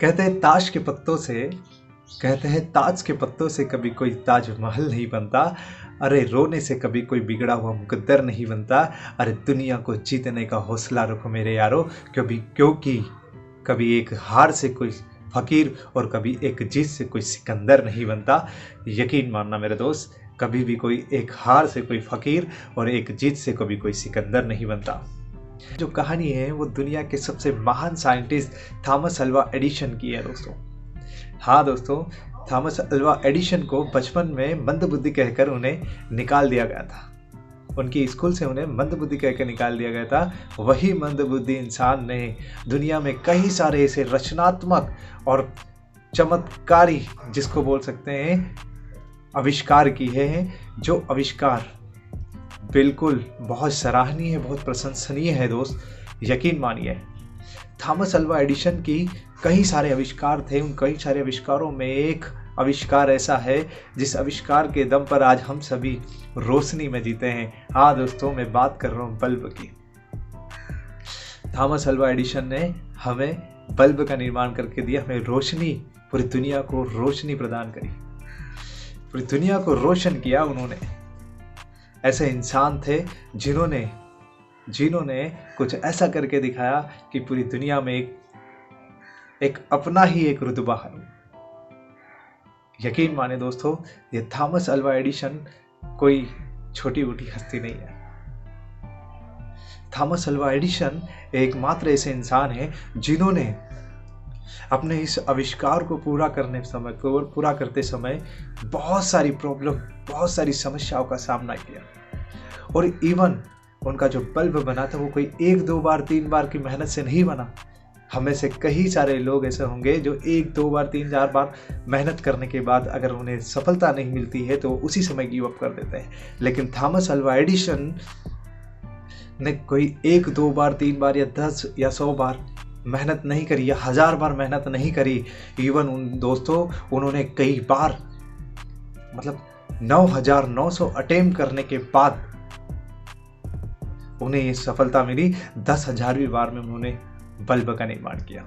कहते हैं ताश के पत्तों से कहते हैं ताज के पत्तों से कभी कोई ताजमहल नहीं बनता। अरे रोने से कभी कोई बिगड़ा हुआ मुकद्दर नहीं बनता। अरे दुनिया को जीतने का हौसला रखो मेरे यारो, क्योंकि कभी एक हार से कोई फकीर और कभी एक जीत से कोई सिकंदर नहीं बनता। यकीन मानना मेरे दोस्त, कभी भी कोई एक हार से कोई फकीर और एक जीत से कभी कोई सिकंदर नहीं बनता। जो कहानी है वो दुनिया के सबसे महान साइंटिस्ट थॉमस अल्वा एडिसन की है दोस्तों। हाँ दोस्तों, थॉमस अल्वा एडिसन को बचपन में मंदबुद्धि कहकर उन्हें निकाल दिया गया था। उनकी स्कूल से उन्हें मंदबुद्धि कहकर निकाल दिया गया था। वही मंदबुद्धि इंसान ने दुनिया में कई सारे ऐसे रचनात्मक और चमत्कारी, जिसको बोल सकते हैं, आविष्कार किए हैं। जो आविष्कार बिल्कुल बहुत सराहनीय है, बहुत प्रशंसनीय है दोस्त। यकीन मानिए, थॉमस अल्वा एडिसन की कई सारे आविष्कार थे। उन कई सारे आविष्कारों में एक आविष्कार ऐसा है जिस आविष्कार के दम पर आज हम सभी रोशनी में जीते हैं। हाँ दोस्तों, मैं बात कर रहा हूँ बल्ब की। थॉमस अल्वा एडिसन ने हमें बल्ब का निर्माण करके दिया, हमें रोशनी, पूरी दुनिया को रोशनी प्रदान करी, पूरी दुनिया को रोशन किया उन्होंने। ऐसे इंसान थे जिन्होंने कुछ ऐसा करके दिखाया कि पूरी दुनिया में एक अपना ही एक रुतबा है। यकीन माने दोस्तों, ये थॉमस अल्वा एडिसन कोई छोटी मोटी हस्ती नहीं है। थॉमस अल्वा एडिसन एकमात्र ऐसे इंसान है जिन्होंने अपने इस आविष्कार को पूरा करते समय बहुत सारी प्रॉब्लम, बहुत सारी समस्याओं का सामना किया। और इवन उनका जो बल्ब बना था वो कोई 1 2 बार 3 बार की मेहनत से नहीं बना। हमें से कई सारे लोग ऐसे होंगे जो 1 2 बार 3 4 बार मेहनत करने के बाद अगर उन्हें सफलता नहीं मिलती है तो उसी समय गिव अप कर देते हैं। लेकिन थॉमस अल्वा एडिसन ने कोई 1 2 बार 3 बार या 10 या 100 बार मेहनत नहीं करी या 1000 बार मेहनत नहीं करी। इवन उन्होंने कई बार, मतलब 9900 अटेम्प्ट करने के बाद उन्हें ये सफलता मिली। 10,000वीं बार में उन्होंने बल्ब का निर्माण किया।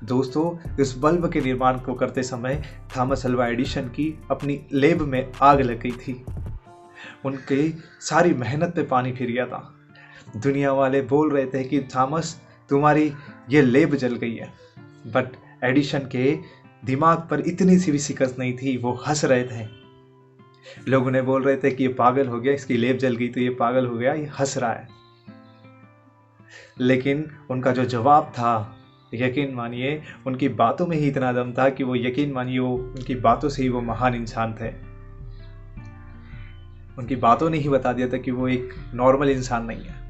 दोस्तों, इस बल्ब के निर्माण को करते समय थॉमस अल्वा एडिसन की अपनी लैब में आग लग गई थी। उनकी सारी मेहनत पे पानी फिर गया था। दुनिया वाले बोल रहे थे कि थॉमस, तुम्हारी ये लैब जल गई है। बट एडिसन के दिमाग पर इतनी सी भी शिकस्त नहीं थी, वो हंस रहे थे। लोग उन्हें बोल रहे थे कि ये पागल हो गया, इसकी लैब जल गई तो ये पागल हो गया, ये हंस रहा है। लेकिन उनका जो जवाब था, यकीन मानिए, उनकी बातों में ही इतना दम था कि वो, यकीन मानिए, उनकी बातों से ही वो महान इंसान थे। उनकी बातों ने ही बता दिया था कि वो एक नॉर्मल इंसान नहीं है।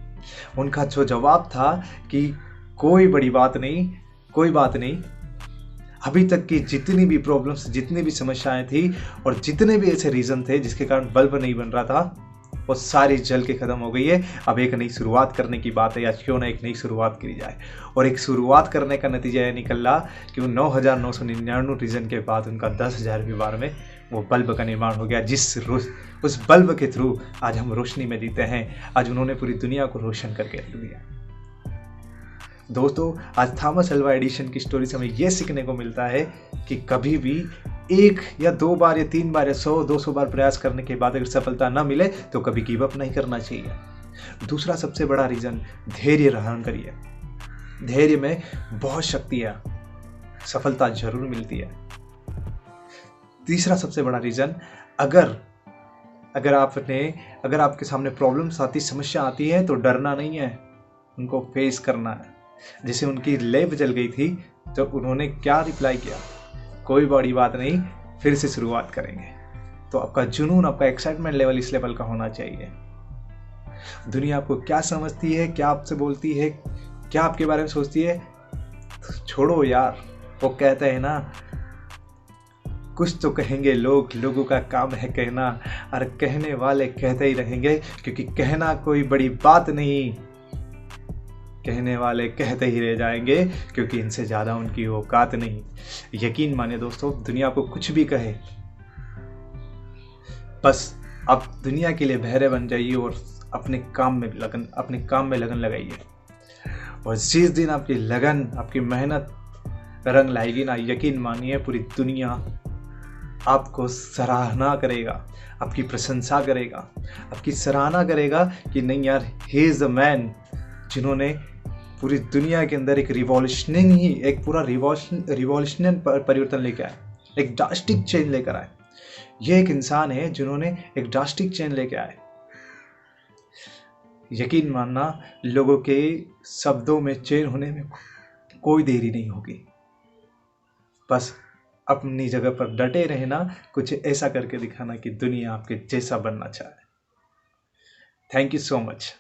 उनका जो जवाब था कि कोई बड़ी बात नहीं, कोई बात नहीं, अभी तक की जितनी भी प्रॉब्लम्स, जितनी भी समस्याएं थी और जितने भी ऐसे रीज़न थे जिसके कारण बल्ब नहीं बन रहा था, वो सारी जल के ख़त्म हो गई है। अब एक नई शुरुआत करने की बात है, या क्यों ना एक नई शुरुआत करी जाए। और एक शुरुआत करने का नतीजा यह निकला कि वो 9999 रीज़न के बाद उनका 10,000वीं बार में वो बल्ब का निर्माण हो गया, उस बल्ब के थ्रू आज हम रोशनी में जीते हैं। आज उन्होंने पूरी दुनिया को रोशन करके रख दिया। दोस्तों, आज थॉमस अल्वा एडिसन की स्टोरी से हमें यह सीखने को मिलता है कि कभी भी 1 या 2 बार या 3 बार या 100 200 बार प्रयास करने के बाद अगर सफलता ना मिले तो कभी गिव अप नहीं करना चाहिए। दूसरा सबसे बड़ा रीज़न, धैर्य धारण करिए। धैर्य में बहुत शक्ति है, सफलता जरूर मिलती है। तीसरा सबसे बड़ा रीज़न, अगर आपके सामने प्रॉब्लम्स आती, समस्या आती है, तो डरना नहीं है, उनको फेस करना है। जैसे उनकी लैब जल गई थी तो उन्होंने क्या रिप्लाई किया, कोई बड़ी बात नहीं, फिर से शुरुआत करेंगे। तो आपका जुनून, आपका एक्साइटमेंट लेवल इस लेवल का होना चाहिए। दुनिया आपको क्या समझती है, क्या आपसे बोलती है, क्या आपके बारे में सोचती है, तो छोड़ो यार। वो कहते हैं ना, कुछ तो कहेंगे लोग, लोगों का काम है कहना, और कहने वाले कहते ही रहेंगे, क्योंकि कहना कोई बड़ी बात नहीं, कहने वाले कहते ही रह जाएंगे, क्योंकि इनसे ज़्यादा उनकी औकात नहीं। यकीन माने दोस्तों, दुनिया को कुछ भी कहे, बस आप दुनिया के लिए बहरे बन जाइए और अपने काम में लगन लगाइए। और जिस दिन आपकी लगन, आपकी मेहनत रंग लाएगी ना, यकीन मानिए पूरी दुनिया आपको सराहना करेगा, आपकी प्रशंसा करेगा, आपकी सराहना करेगा कि नहीं यार, ही इज़ द मैन जिन्होंने पूरी दुनिया के अंदर एक पूरा रिवॉल्यूशनल परिवर्तन लेके आए, एक ड्रास्टिक चेंज लेकर आए। ये एक इंसान है जिन्होंने एक ड्रास्टिक चेंज लेके आए। यकीन मानना, लोगों के शब्दों में चेंज होने में कोई देरी नहीं होगी। बस अपनी जगह पर डटे रहना, कुछ ऐसा करके दिखाना कि दुनिया आपके जैसा बनना चाहे। Thank you so much.